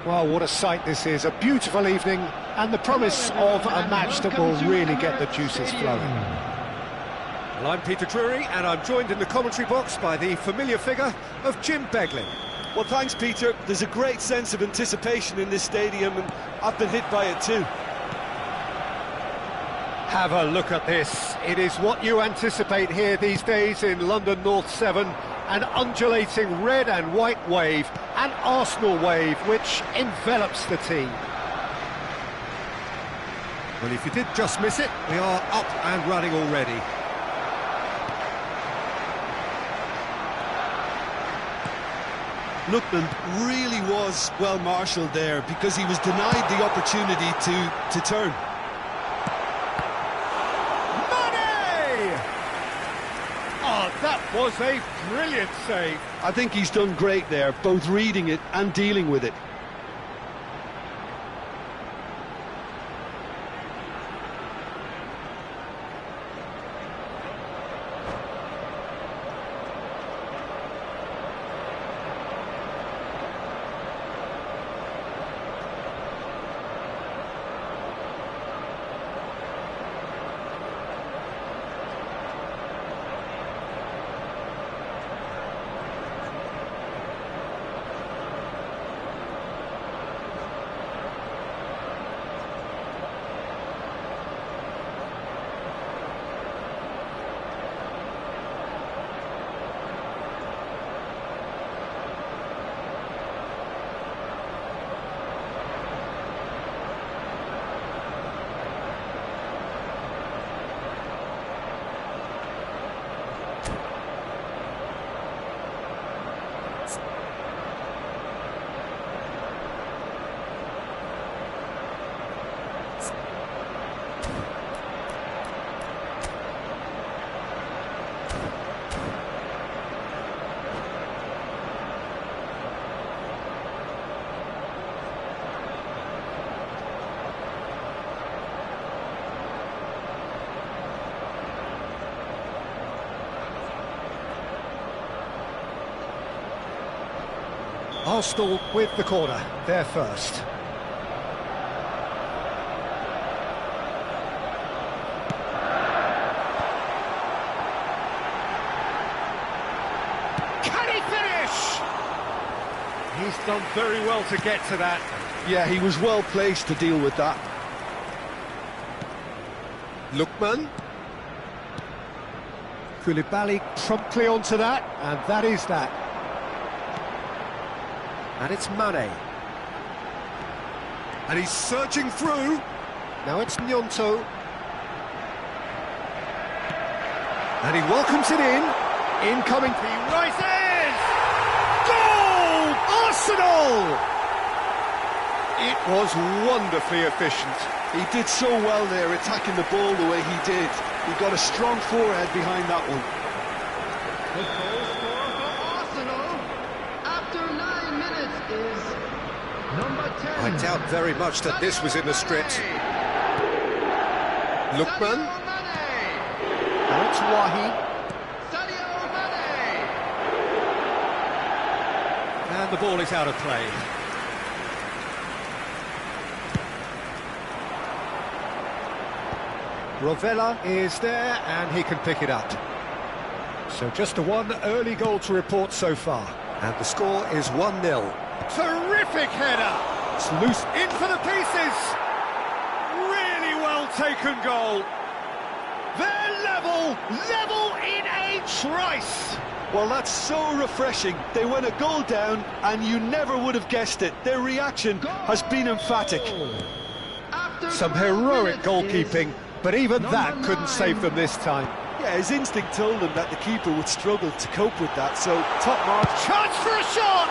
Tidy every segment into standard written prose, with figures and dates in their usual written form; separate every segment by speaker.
Speaker 1: Well, what a sight this is. A beautiful evening and the promise of a match that will really get the juices flowing.
Speaker 2: Well, I'm Peter Drury, and I'm joined in the commentary box by the familiar figure of Jim Beglin.
Speaker 3: Well, thanks, Peter. There's a great sense of anticipation in this stadium, and I've been hit by it too.
Speaker 1: Have a look at this. It is what you anticipate here these days in London North 7. An undulating red and white wave, an Arsenal wave, which envelops the team.
Speaker 2: Well, if you did just miss it, we are up and running already.
Speaker 3: Lookman really was well marshalled there because he was denied the opportunity to turn.
Speaker 1: That was a brilliant save.
Speaker 3: I think he's done great there, both reading it and dealing with it.
Speaker 1: Arsenal with the corner, they're first. Can he finish? He's done very well to get to that.
Speaker 3: Yeah, he was well placed to deal with that.
Speaker 1: Lookman. Koulibaly promptly onto that, and that is that. And it's Mane.
Speaker 2: And he's surging through.
Speaker 1: Now it's Gnonto. And he welcomes it in. Incoming. He rises! Goal! Arsenal! It was wonderfully efficient.
Speaker 3: He did so well there, attacking the ball the way he did. He got a strong forehead behind that one.
Speaker 4: The goal scorer for Arsenal after 9 minutes is number 10.
Speaker 2: I doubt very much that this was in the script. Lookman.
Speaker 1: Now it's Wahi.
Speaker 2: And the ball is out of play.
Speaker 1: Rovella is there, and he can pick it up. So just a one early goal to report so far.
Speaker 2: And the score is 1-0.
Speaker 1: Terrific header! It's loose in for the pieces! Really well taken goal. They're level in a trice!
Speaker 3: Well, that's so refreshing. They went a goal down, and you never would have guessed it. Their reaction has been emphatic.
Speaker 1: Some heroic goalkeeping, but even that couldn't save them this time.
Speaker 3: Yeah, his instinct told him that the keeper would struggle to cope with that, so top mark.
Speaker 1: Chance for a shot!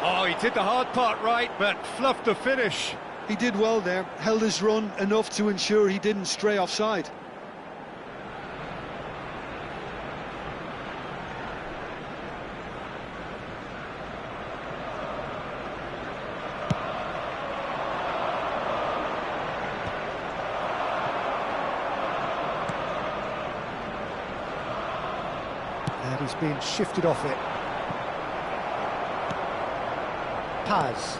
Speaker 1: Oh, he did the hard part right, but fluffed the finish.
Speaker 3: He did well there, held his run enough to ensure he didn't stray offside.
Speaker 1: And he's been shifted off it. Paz.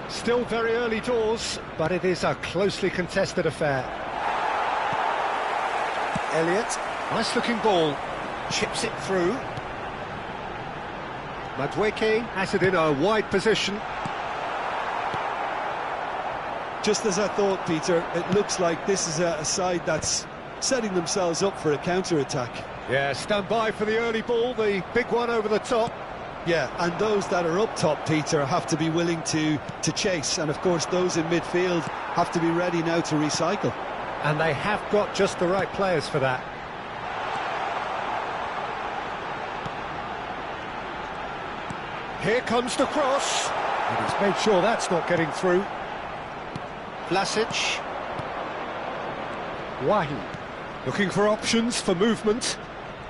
Speaker 1: Still very early doors, but it is a closely contested affair. Elliott, nice looking ball, chips it through. Madueke has it in a wide position.
Speaker 3: Just as I thought, Peter, it looks like this is a side that's setting themselves up for a counter-attack.
Speaker 1: Yeah, stand by for the early ball, the big one over the top.
Speaker 3: Yeah, and those that are up top, Peter, have to be willing to chase, and of course those in midfield have to be ready now to recycle.
Speaker 1: And they have got just the right players for that. Here comes the cross, and he's made sure that's not getting through. Vlasic. Wahi, looking for options for movement.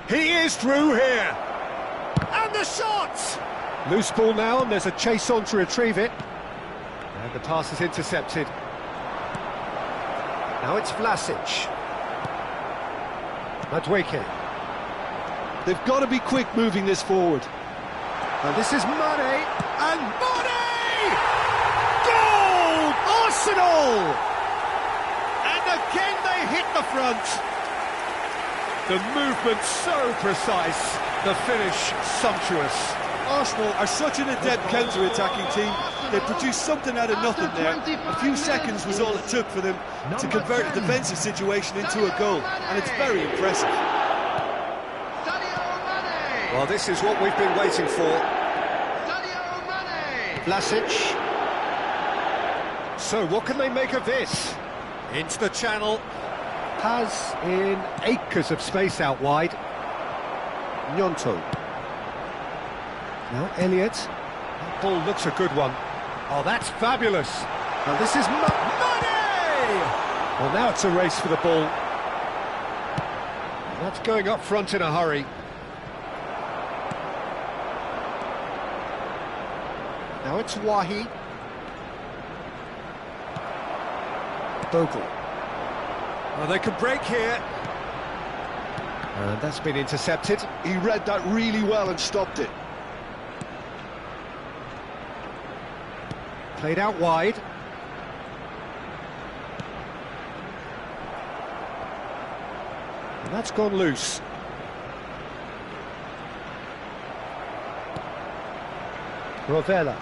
Speaker 1: He is through here. And the shot! Loose ball now, and there's a chase on to retrieve it. And the pass is intercepted. Now it's Vlasic. Madueke.
Speaker 3: They've got to be quick moving this forward.
Speaker 1: And this is Mane, and Mane! Goal! Arsenal! And again they hit the front. The movement so precise, the finish sumptuous.
Speaker 3: Arsenal are such an adept counter-attacking team. They produced something out of nothing there. A few seconds was all it took for them to convert a defensive situation into a goal, and it's very impressive.
Speaker 2: Well, this is what we've been waiting for.
Speaker 1: Vlasic. So what can they make of this?
Speaker 2: Into the channel.
Speaker 1: Paz in acres of space out wide. Gnonto. Now Elliott. That ball looks a good one. Oh, that's fabulous. Now this is Mane! Well, now it's a race for the ball. And that's going up front in a hurry. Now it's Wahi. Bogle.
Speaker 2: Well, they can break here.
Speaker 1: And that's been intercepted.
Speaker 3: He read that really well and stopped it.
Speaker 1: Played out wide. And that's gone loose. Rovella.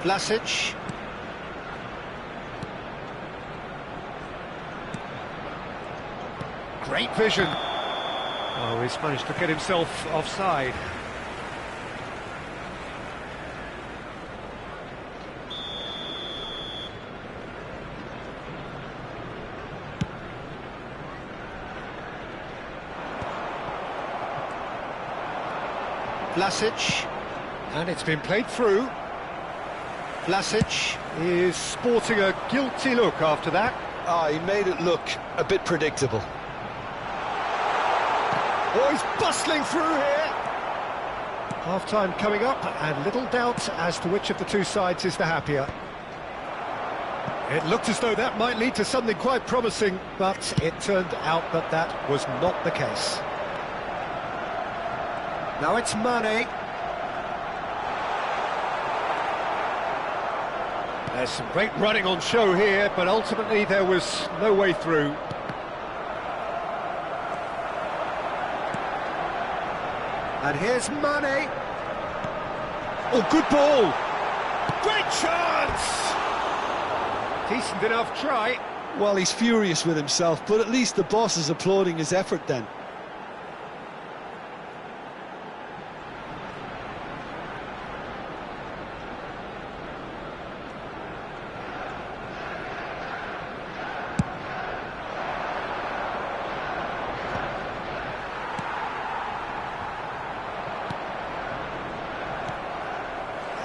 Speaker 1: Vlasic. Great vision. Oh, he's managed to get himself offside. Vlasic, and it's been played through. Vlasic is sporting a guilty look after that.
Speaker 3: He made it look a bit predictable.
Speaker 1: Oh, he's bustling through here. Half-time coming up, and little doubt as to which of the two sides is the happier. It looked as though that might lead to something quite promising, but it turned out that that was not the case. Now it's Mane. There's some great running on show here, but ultimately there was no way through. And here's Mane. Oh, good ball. Great chance! Decent enough try.
Speaker 3: Well, he's furious with himself, but at least the boss is applauding his effort then.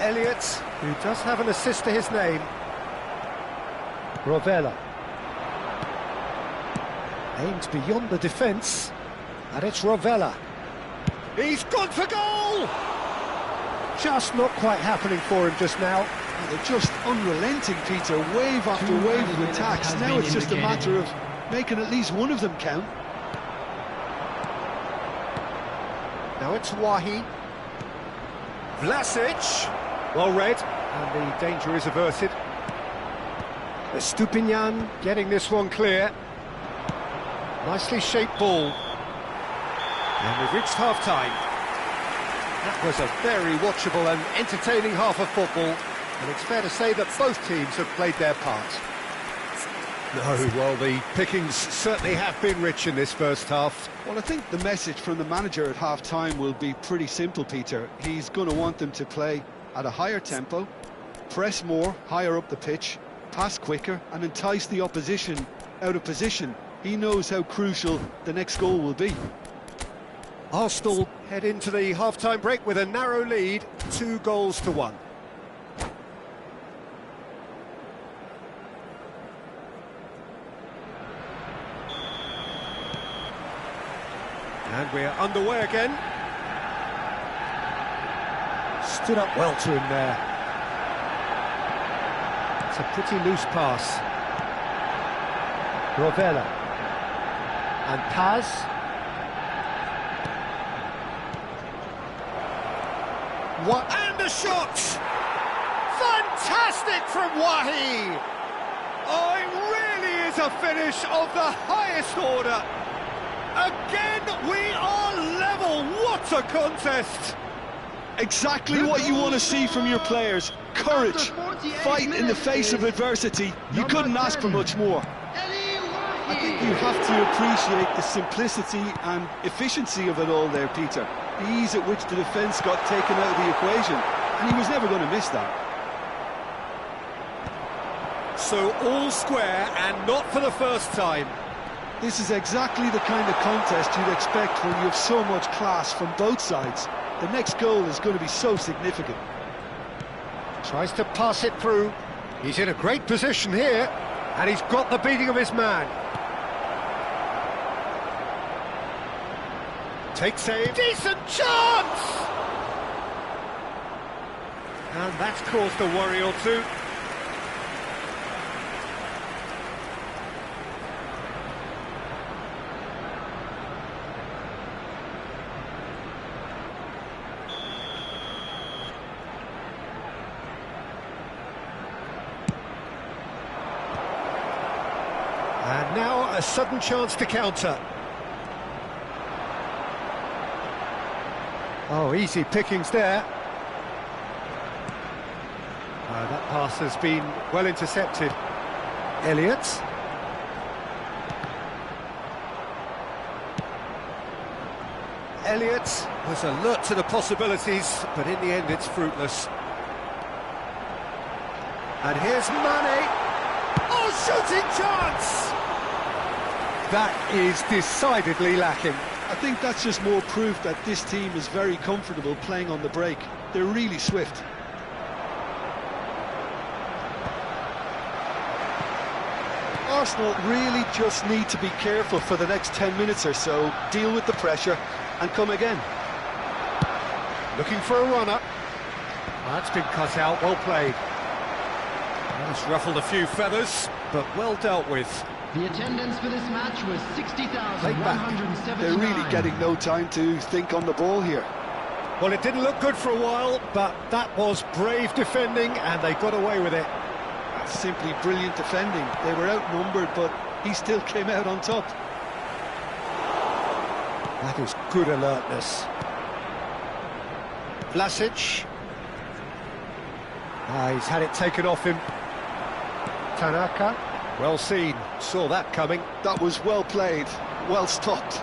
Speaker 1: Elliott, who does have an assist to his name. Rovella. Aimed beyond the defence, and it's Rovella. He's gone for goal! Just not quite happening for him just now.
Speaker 3: They're just unrelenting, Peter, wave after wave of attacks. Now it's just a matter of making at least one of them count.
Speaker 1: Now it's Wahi.
Speaker 2: Vlasic.
Speaker 1: Well read, and the danger is averted. Stupinian getting this one clear. Nicely shaped ball.
Speaker 2: And we've reached half-time.
Speaker 1: That was a very watchable and entertaining half of football, and it's fair to say that both teams have played their part. No, well, the pickings certainly have been rich in this first half.
Speaker 3: Well, I think the message from the manager at half-time will be pretty simple, Peter. He's going to want them to play at a higher tempo, press more, higher up the pitch, pass quicker, and entice the opposition out of position. He knows how crucial the next goal will be.
Speaker 1: Arsenal head into the half-time break with a narrow lead, 2-1.
Speaker 2: And we're underway again.
Speaker 1: Stood up well to him there. It's a pretty loose pass. Rovella. And Paz.
Speaker 2: What? And a shot! Fantastic from Wahi! Oh, it really is a finish of the highest order. Again, we are level. What a contest!
Speaker 3: Exactly what you want to see from your players. Courage, fight in the face of adversity. You couldn't ask for much more. I think you have to appreciate the simplicity and efficiency of it all there, Peter. The ease at which the defence got taken out of the equation, and he was never going to miss that.
Speaker 2: So all square, and not for the first time.
Speaker 3: This is exactly the kind of contest you'd expect when you have so much class from both sides. The next goal is going to be so significant.
Speaker 1: Tries to pass it through. He's in a great position here, and he's got the beating of his man. Takes aim.
Speaker 2: Decent chance!
Speaker 1: And that's caused a worry or two. And now a sudden chance to counter. Oh, easy pickings there. That pass has been well intercepted. Elliott. Elliott was alert to the possibilities, but in the end it's fruitless. And here's Mane.
Speaker 2: Oh, shooting chance!
Speaker 1: That is decidedly lacking.
Speaker 3: I think that's just more proof that this team is very comfortable playing on the break. They're really swift. Arsenal really just need to be careful for the next 10 minutes or so, deal with the pressure and come again.
Speaker 1: Looking for a runner. That's been cut out, well played.
Speaker 2: That's ruffled a few feathers, but well dealt with.
Speaker 4: The attendance for this match was 60,179.
Speaker 3: They're really getting no time to think on the ball here.
Speaker 1: Well, it didn't look good for a while, but that was brave defending, and they got away with it.
Speaker 3: That's simply brilliant defending. They were outnumbered, but he still came out on top.
Speaker 1: That is good alertness. Vlasic. He's had it taken off him. Tanaka. Well seen, saw that coming.
Speaker 3: That was well played, well stopped.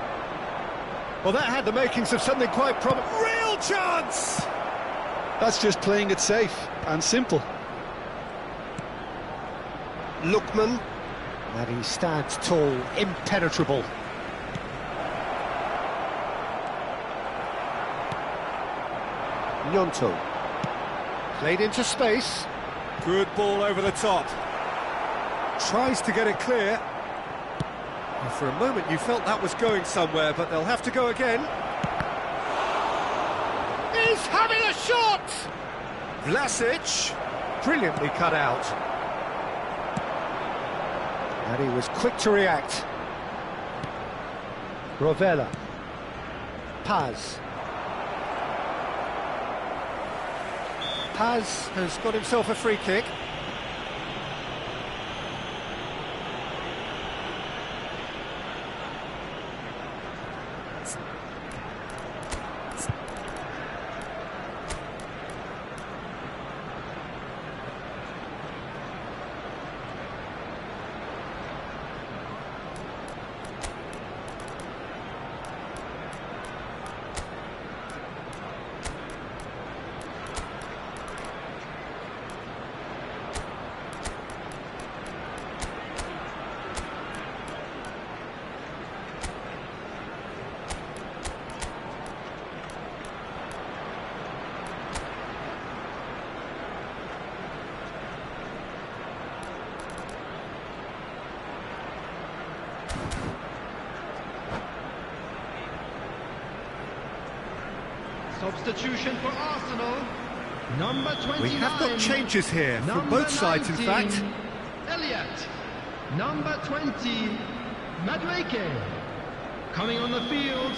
Speaker 1: Well, that had the makings of something quite promising.
Speaker 2: Real chance!
Speaker 3: That's just playing it safe and simple.
Speaker 1: Lookman. And he stands tall, impenetrable. Gnonto. Played into space.
Speaker 2: Good ball over the top. Tries to get it clear. Well, for a moment you felt that was going somewhere, but they'll have to go again. He's having a shot! Vlasic.
Speaker 1: Brilliantly cut out. And he was quick to react. Rovella. Paz. has got himself a free kick.
Speaker 4: Substitution for Arsenal. Number 29.
Speaker 1: We have got changes here from both sides, in fact.
Speaker 4: Elliott. Number 20, Madueke. Coming on the field,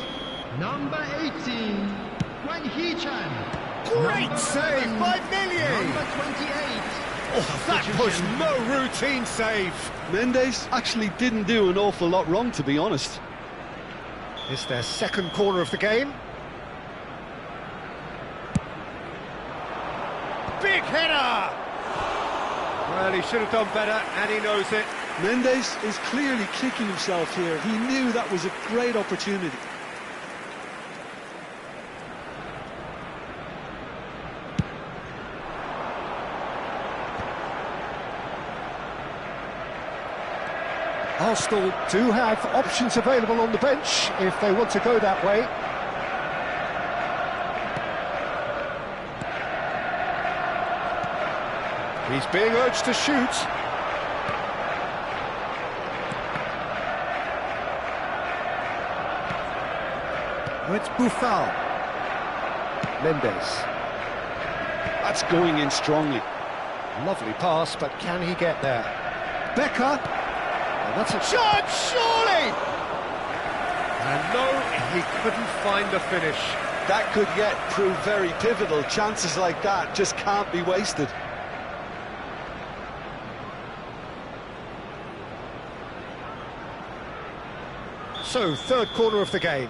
Speaker 4: number 18, Wang Hee-chan.
Speaker 1: Great save by Villiers!
Speaker 4: Number 28.
Speaker 1: Oh, that was no routine save.
Speaker 3: Mendes actually didn't do an awful lot wrong, to be honest.
Speaker 1: It's their second corner of the game. Big header! Well, he should have done better, and he knows it.
Speaker 3: Mendes is clearly kicking himself here. He knew that was a great opportunity.
Speaker 1: Arsenal do have options available on the bench if they want to go that way. He's being urged to shoot. Oh, it's Buffal. Mendes.
Speaker 3: That's going in strongly.
Speaker 1: Lovely pass, but can he get there? Becker. Oh, that's a shot, surely! And no, he couldn't find the finish.
Speaker 3: That could yet prove very pivotal. Chances like that just can't be wasted.
Speaker 1: So, third corner of the game.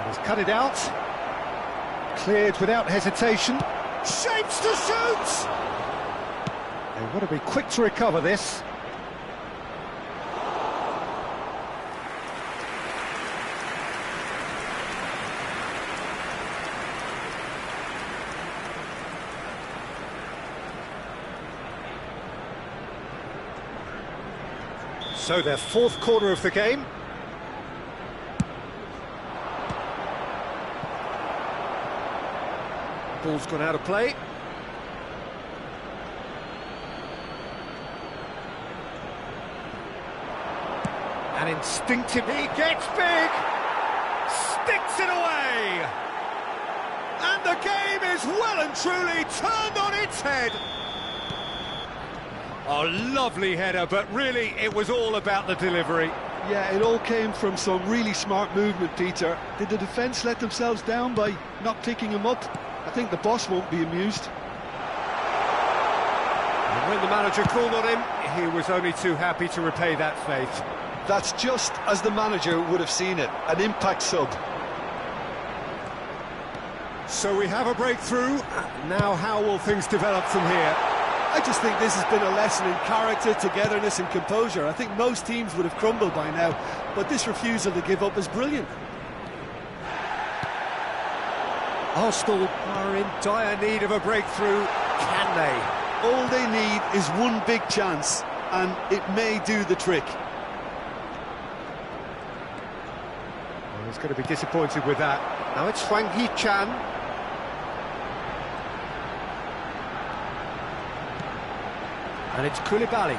Speaker 1: He's cut it out. Cleared without hesitation. Shapes to shoot! They want to be quick to recover this. So their fourth corner of the game. Ball's gone out of play. And instinctively gets big, sticks it away. And the game is well and truly turned on its head. Oh, lovely header, but really it was all about the delivery.
Speaker 3: Yeah, it all came from some really smart movement, Peter. Did the defence let themselves down by not picking him up? I think the boss won't be amused.
Speaker 1: And when the manager called on him, he was only too happy to repay that faith.
Speaker 3: That's just as the manager would have seen it, an impact sub.
Speaker 1: So we have a breakthrough. Now how will things develop from here?
Speaker 5: I just think this has been a lesson in character, togetherness and composure. I think most teams would have crumbled by now, but this refusal to give up is brilliant.
Speaker 1: Arsenal are in dire need of a breakthrough. Can they?
Speaker 3: All they need is one big chance, and it may do the trick.
Speaker 1: Well, he's going to be disappointed with that. Now it's Wang Hee-chan. And it's Koulibaly.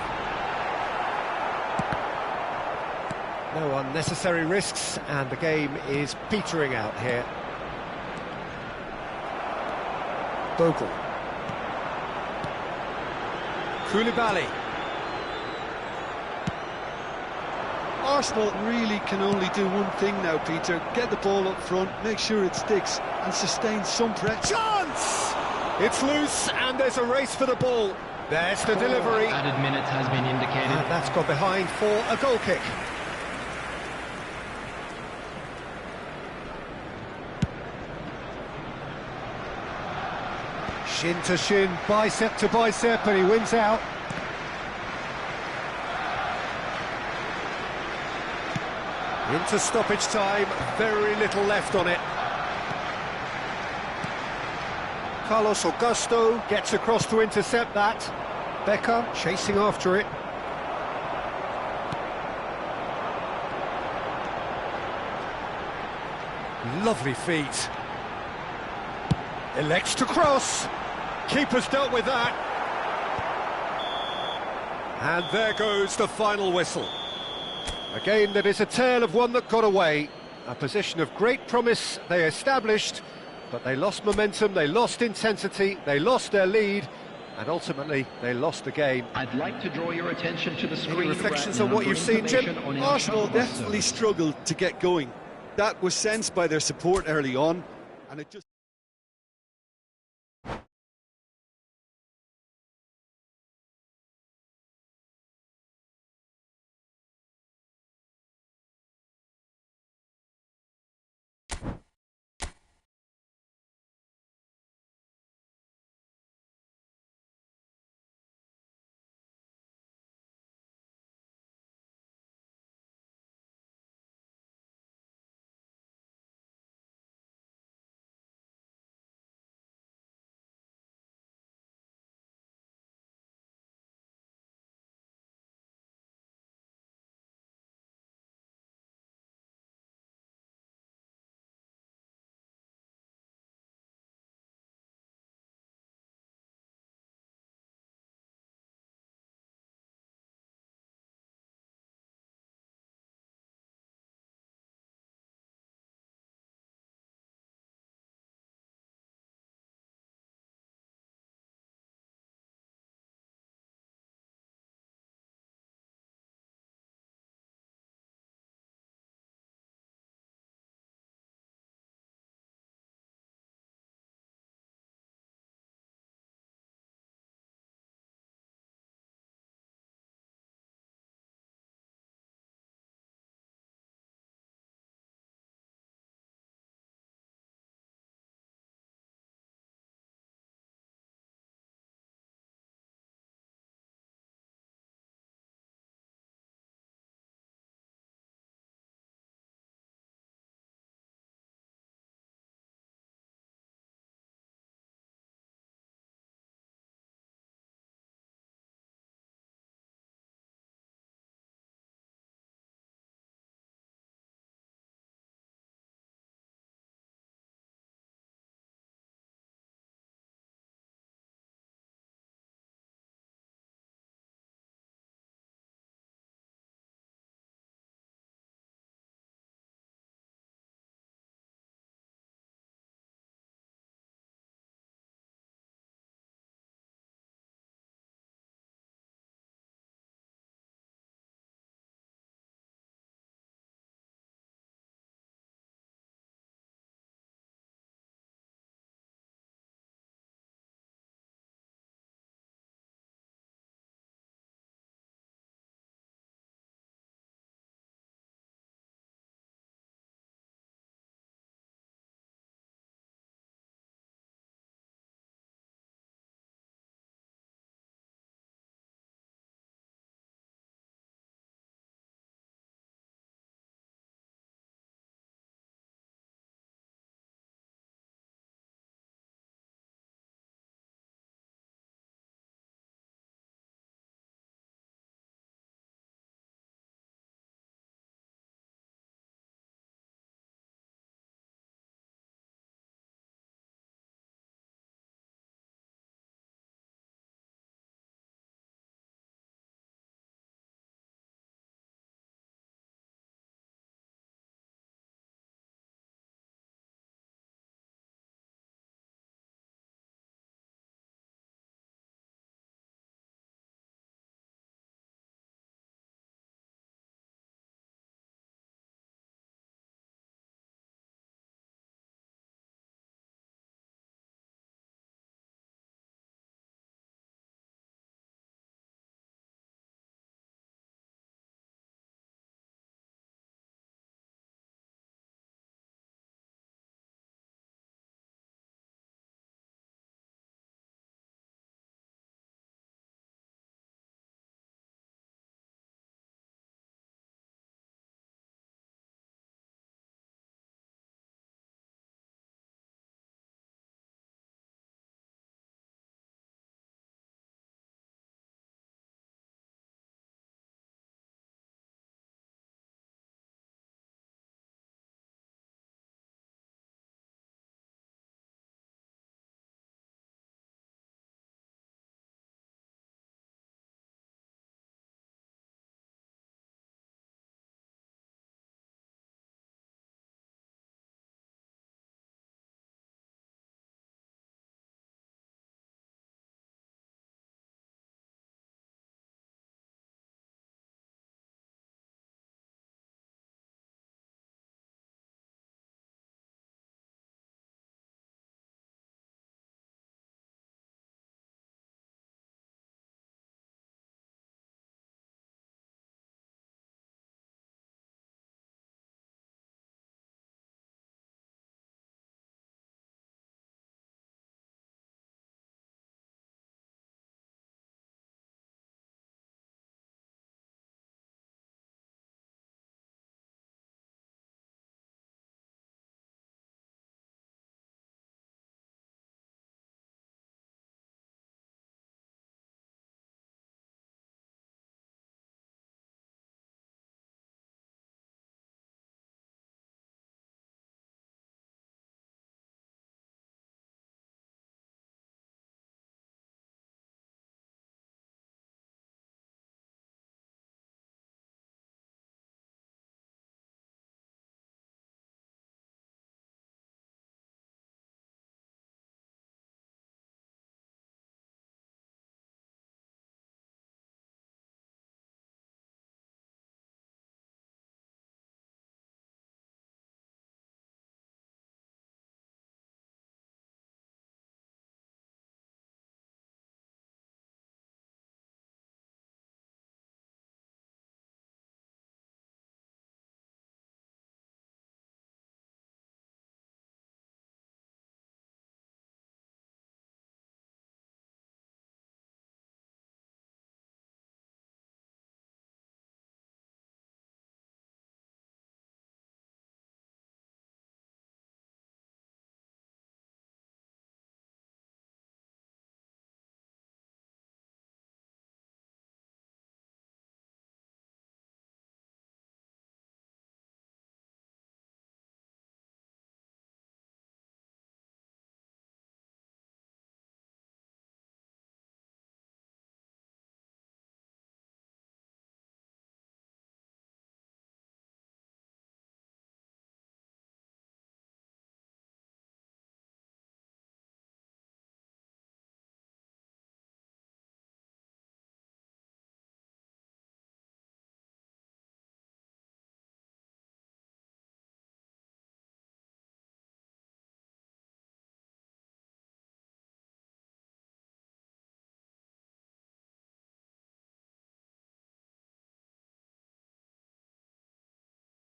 Speaker 1: No unnecessary risks, and the game is petering out here. Bogle. Koulibaly.
Speaker 3: Arsenal really can only do one thing now, Peter. Get the ball up front, make sure it sticks, and sustain some pressure.
Speaker 1: Chance! It's loose, and there's a race for the ball. There's the delivery.
Speaker 4: Added minutes has been indicated.
Speaker 1: And that's gone behind for a goal kick. Shin to shin, bicep to bicep, and he wins out. Into stoppage time, very little left on it. Carlos Augusto gets across to intercept that. Becker chasing after it. Lovely feet. Elects to cross. Keeper's dealt with that. And there goes the final whistle. A game that is a tale of one that got away. A position of great promise they established, but they lost momentum, they lost intensity, they lost their lead, and ultimately they lost the game.
Speaker 4: I'd like to draw your attention to the screen.
Speaker 1: Any reflections on what you've seen, Jim?
Speaker 3: Arsenal definitely struggled to get going. That was sensed by their support early on, and it just